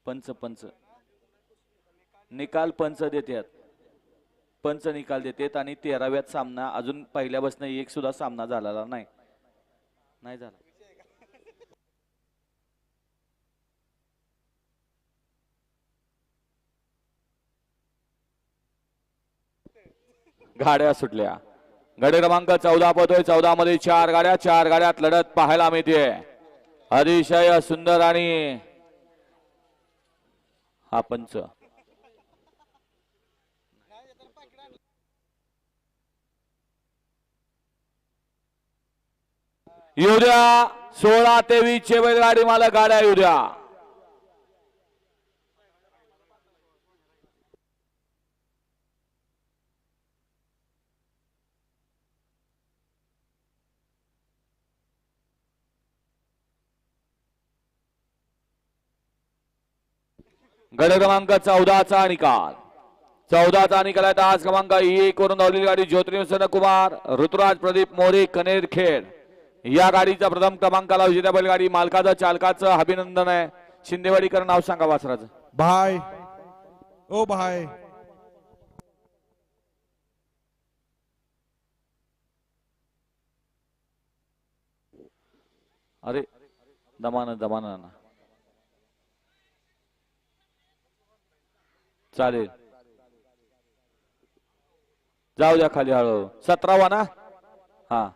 पंच पंच निकाल पंच देतात. पंच निकाल देतात आणि 13व्यात सामना अजून पहिल्यापासून एक सुद्धा सामना झालेला नाही. नाही झाला. गाड्या सुटल्या. गडी क्रमांक 14 पळतोय. 14 मध्ये 4 गाड्या. 4 गाड्यात लढत पाहायला मिळते. अतिशय सुंदर आणि हा पंच येऊ द्या. 16-23 चे बैलगाडी मला गाड्या येऊ द्या. गड क्रमांक 14चा निकाल. 14चा निकाल आहे. आज क्रमांक 1 वरून धावलेली गाडी ज्योतिर्मय कुमार ऋतुराज प्रदीप मोरे कनेरखेड या गाडीचा प्रथम क्रमांकाला विजेत्या बैलगाडी मालकाचं चालकाचं अभिनंदन आहे. शिंदेवाडीकर नाव सांगा वासराचं. भाई ओ भाई अरे दमानं दमानं चालेल. जाऊ द्या खाली हळू. 17वा ना. हा